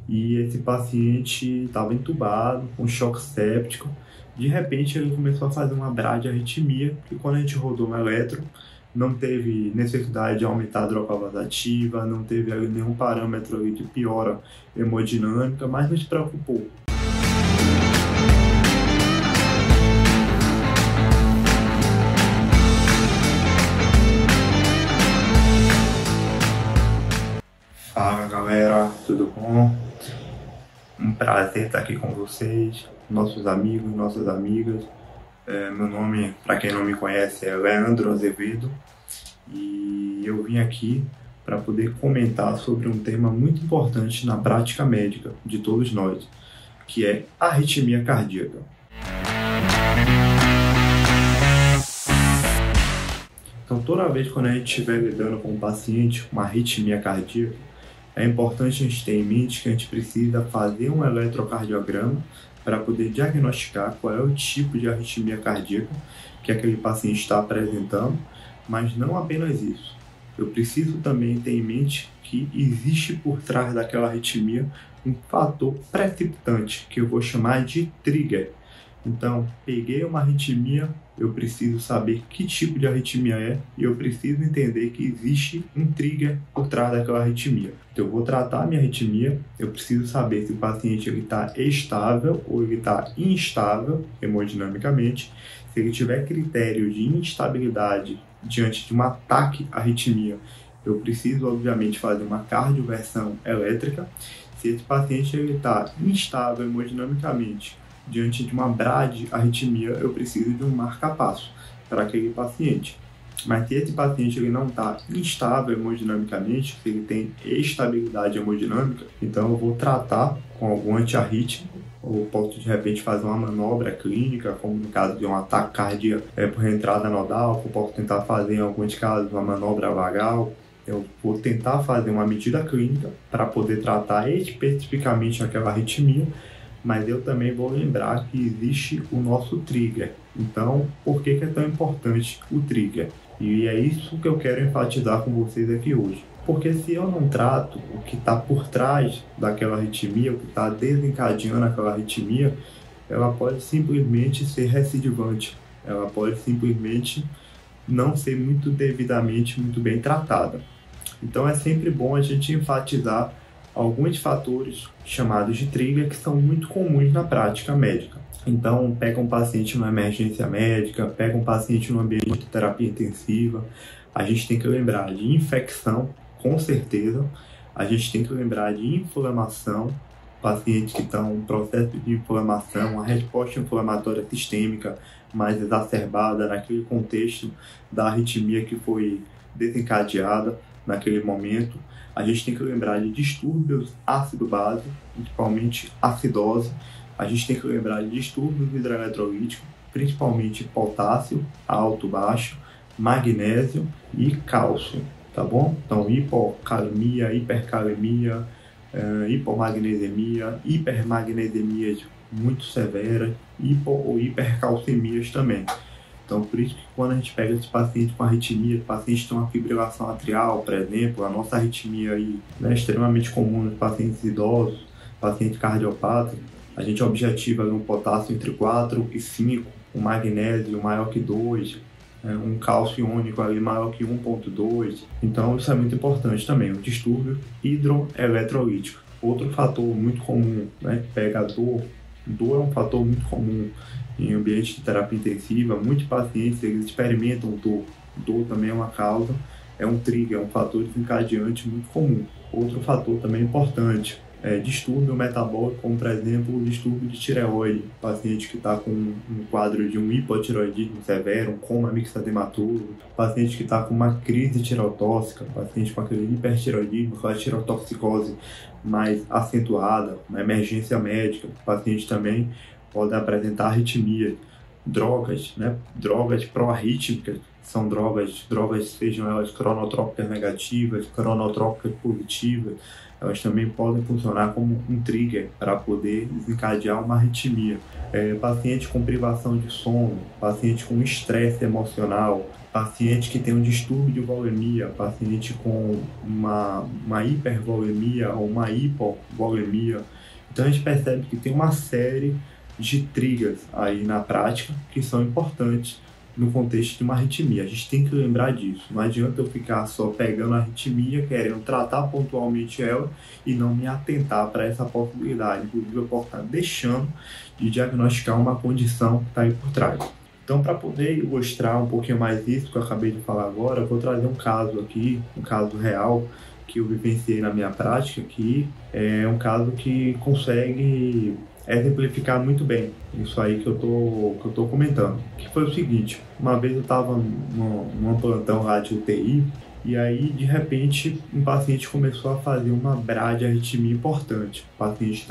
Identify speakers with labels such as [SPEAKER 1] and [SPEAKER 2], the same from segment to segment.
[SPEAKER 1] e esse paciente estava entubado, com choque séptico. De repente ele começou a fazer uma bradiarritmia, e quando a gente rodou um eletro, não teve necessidade de aumentar a drogavassativa, não teve ali nenhum parâmetro ali de piora hemodinâmica, mas nos preocupou. Fala galera, tudo bom? Um prazer estar aqui com vocês, nossos amigos, nossas amigas. Meu nome, para quem não me conhece, é Leandro Azevedo e eu vim aqui para poder comentar sobre um tema muito importante na prática médica de todos nós, que é a arritmia cardíaca. Então, toda vez quando a gente estiver lidando com um paciente com uma arritmia cardíaca, é importante a gente ter em mente que a gente precisa fazer um eletrocardiograma para poder diagnosticar qual é o tipo de arritmia cardíaca que aquele paciente está apresentando, mas não apenas isso. Eu preciso também ter em mente que existe por trás daquela arritmia um fator precipitante, que eu vou chamar de trigger. Então, peguei uma arritmia, eu preciso saber que tipo de arritmia é e eu preciso entender que existe um trigger por trás daquela arritmia. Então, eu vou tratar a minha arritmia, eu preciso saber se o paciente está estável ou ele está instável hemodinamicamente. Se ele tiver critério de instabilidade diante de um ataque à arritmia, eu preciso, obviamente, fazer uma cardioversão elétrica. Se esse paciente está instável hemodinamicamente, diante de uma bradiarritmia, eu preciso de um marca-passo para aquele paciente. Mas se esse paciente ele não está instável hemodinamicamente, se ele tem estabilidade hemodinâmica, então eu vou tratar com algum antiarrítmico, ou posso de repente fazer uma manobra clínica, como no caso de um ataque cardíaco por reentrada nodal, eu posso tentar fazer em alguns casos uma manobra vagal. Eu vou tentar fazer uma medida clínica para poder tratar especificamente aquela arritmia, mas eu também vou lembrar que existe o nosso trigger. Então, por que é tão importante o trigger? E é isso que eu quero enfatizar com vocês aqui hoje. Porque se eu não trato o que está por trás daquela arritmia, o que está desencadeando aquela arritmia, ela pode simplesmente ser recidivante. Ela pode simplesmente não ser muito bem tratada. Então é sempre bom a gente enfatizar alguns fatores chamados de trigger que são muito comuns na prática médica. Então, pega um paciente numa emergência médica, pega um paciente no ambiente de terapia intensiva, a gente tem que lembrar de infecção, com certeza, a gente tem que lembrar de inflamação, pacientes que estão em processo de inflamação, uma resposta inflamatória sistêmica mais exacerbada naquele contexto da arritmia que foi desencadeada naquele momento. A gente tem que lembrar de distúrbios ácido-base, principalmente acidose. A gente tem que lembrar de distúrbios hidroeletrolíticos, principalmente potássio, alto, baixo, magnésio e cálcio, tá bom? Então, hipocalemia, hipercalemia, hipomagnesemia, hipermagnesemias muito severas, ou hipercalcemias também. Então, por isso que quando a gente pega esse paciente com arritmia, paciente tem uma fibrilação atrial, por exemplo, a nossa arritmia aí, né, é extremamente comum nos pacientes idosos, paciente cardiopata, a gente objetiva um potássio entre 4 e 5, um magnésio maior que 2, um cálcio iônico ali maior que 1,2. Então, isso é muito importante também, o distúrbio hidroeletrolítico. Outro fator muito comum, né, pega a dor. Dor é um fator muito comum em ambiente de terapia intensiva. Muitos pacientes eles experimentam dor. Dor também é uma causa, é um trigger, é um fator desencadeante muito comum. Outro fator também importante é distúrbio metabólico, como por exemplo o distúrbio de tireoide. Paciente que está com um quadro de um hipotireoidismo severo, um coma mixedematoso, paciente que está com uma crise tireotóxica, paciente com aquele hipertireoidismo, aquela tireotoxicose mais acentuada, uma emergência médica. O paciente também pode apresentar arritmia. Drogas, né? Drogas pró-arrítmicas são drogas sejam elas cronotrópicas negativas, cronotrópicas positivas, elas também podem funcionar como um trigger para poder desencadear uma arritmia. Paciente com privação de sono, paciente com estresse emocional, paciente que tem um distúrbio de volemia, paciente com uma hipervolemia ou uma hipovolemia. Então a gente percebe que tem uma série de triggers aí na prática que são importantes no contexto de uma arritmia. A gente tem que lembrar disso. Não adianta eu ficar só pegando a arritmia, querendo tratar pontualmente ela e não me atentar para essa possibilidade. Inclusive, eu posso estar deixando de diagnosticar uma condição que está aí por trás. Então, para poder ilustrar um pouquinho mais isso que eu acabei de falar agora, eu vou trazer um caso aqui, um caso real que eu vivenciei na minha prática, que é um caso que consegue exemplificar muito bem isso aí que eu tô comentando. Que foi o seguinte: uma vez eu estava num plantão lá de UTI, e aí de repente um paciente começou a fazer uma bradiarritmia importante. O paciente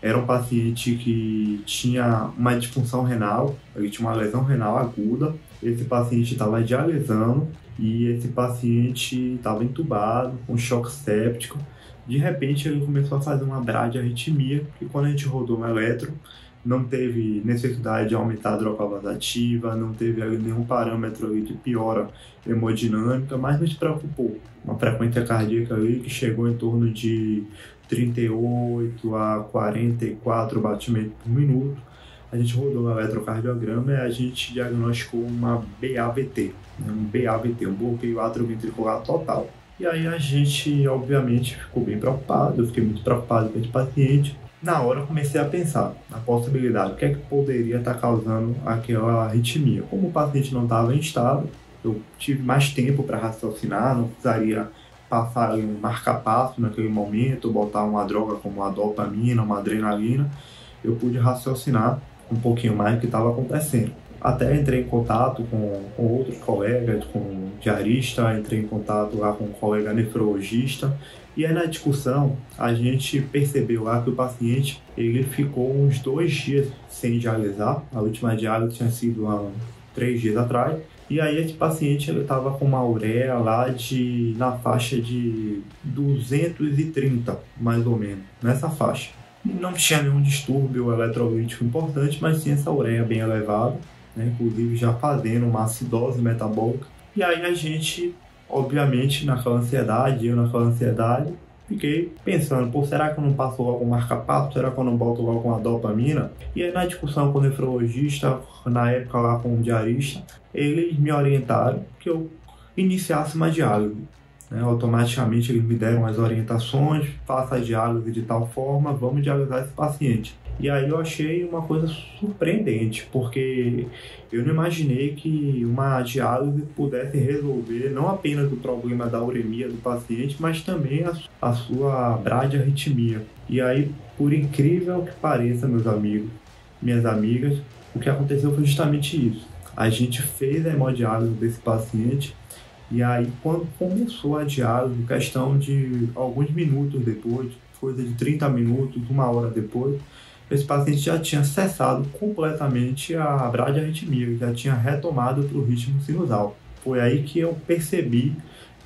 [SPEAKER 1] era um paciente que tinha uma disfunção renal, ele tinha uma lesão renal aguda. Esse paciente estava dialisando e esse paciente estava entubado, com choque séptico. De repente ele começou a fazer uma bradiarritmia, e quando a gente rodou um eletro, não teve necessidade de aumentar a droga vasativa, não teve nenhum parâmetro de piora hemodinâmica, mas nos preocupou. Uma frequência cardíaca ali que chegou em torno de 38 a 44 batimentos por minuto. A gente rodou um eletrocardiograma e a gente diagnosticou uma BAVT, um BAVT, um bloqueio atrioventricular total. E aí a gente, obviamente, ficou bem preocupado, eu fiquei muito preocupado com esse paciente. Na hora eu comecei a pensar na possibilidade, o que é que poderia estar causando aquela arritmia. Como o paciente não estava instável, eu tive mais tempo para raciocinar, não precisaria passar um marca-passo naquele momento, botar uma droga como a dopamina, uma adrenalina. Eu pude raciocinar um pouquinho mais do que estava acontecendo. Até entrei em contato com outros colegas, com um diarista, entrei em contato lá com um colega nefrologista, e aí na discussão a gente percebeu lá que o paciente ele ficou uns 2 dias sem dialisar. A última diálise tinha sido há 3 dias atrás, e aí esse paciente estava com uma ureia lá na faixa de 230, mais ou menos, nessa faixa. Não tinha nenhum distúrbio eletrolítico importante, mas tinha essa ureia bem elevada, né? Inclusive já fazendo uma acidose metabólica. E aí a gente, obviamente, eu naquela ansiedade, fiquei pensando, será que eu não passo logo um marca-passo? Será que eu não boto logo uma dopamina? E aí na discussão com o nefrologista, na época lá com o diarista, eles me orientaram que eu iniciasse uma diálise. Automaticamente eles me deram as orientações, faça a diálise de tal forma, vamos dialisar esse paciente. E aí eu achei uma coisa surpreendente, porque eu não imaginei que uma diálise pudesse resolver não apenas o problema da uremia do paciente, mas também a sua bradiarritmia. E aí, por incrível que pareça, meus amigos, minhas amigas, o que aconteceu foi justamente isso. A gente fez a hemodiálise desse paciente, e aí quando começou a diálise, questão de alguns minutos depois, coisa de 30 minutos, 1 hora depois, esse paciente já tinha cessado completamente a bradiarritmia, já tinha retomado para o ritmo sinusal. Foi aí que eu percebi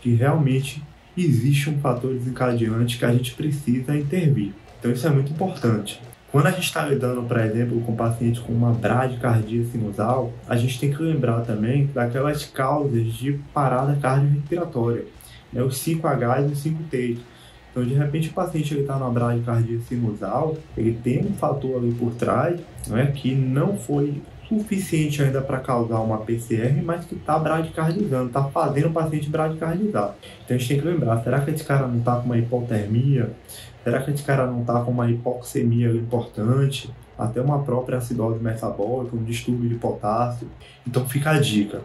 [SPEAKER 1] que realmente existe um fator desencadeante que a gente precisa intervir. Então isso é muito importante. Quando a gente está lidando, por exemplo, com pacientes com uma bradicardia sinusal, a gente tem que lembrar também daquelas causas de parada cardiorrespiratória, os 5Hs e os 5Ts. Então, de repente, o paciente está numa bradicardia sinusal, ele tem um fator ali por trás, que não foi suficiente ainda para causar uma PCR, mas que está bradicardizando, está fazendo o paciente bradicardizar. Então, a gente tem que lembrar, será que esse cara não está com uma hipotermia? Será que esse cara não está com uma hipoxemia importante? Até uma própria acidose metabólica, um distúrbio de potássio? Então, fica a dica.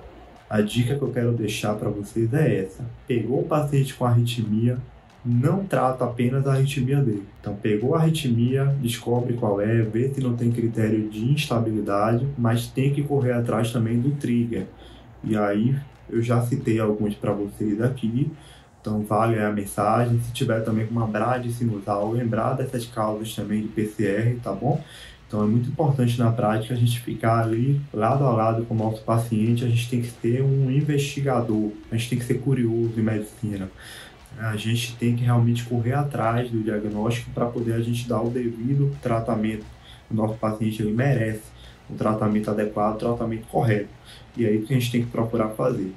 [SPEAKER 1] A dica que eu quero deixar para vocês é essa. Pegou o paciente com arritmia, não trata apenas a arritmia dele. Então, pegou a arritmia, descobre qual é, vê se não tem critério de instabilidade, mas tem que correr atrás também do trigger. E aí, eu já citei alguns para vocês aqui, então vale a mensagem. Se tiver também com uma bradisinusal, lembrar dessas causas também de PCR, tá bom? Então, Então é muito importante na prática a gente ficar ali lado a lado com o nosso paciente. A gente tem que ser um investigador, a gente tem que ser curioso em medicina. A gente tem que realmente correr atrás do diagnóstico para poder a gente dar o devido tratamento. O nosso paciente ele merece um tratamento adequado, um tratamento correto. E é isso que a gente tem que procurar fazer.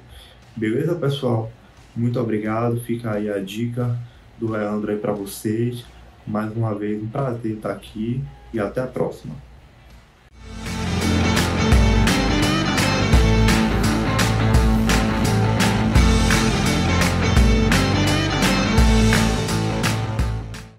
[SPEAKER 1] Beleza, pessoal? Muito obrigado. Fica aí a dica do Leandro aí para vocês. Mais uma vez, um prazer estar aqui e até a próxima.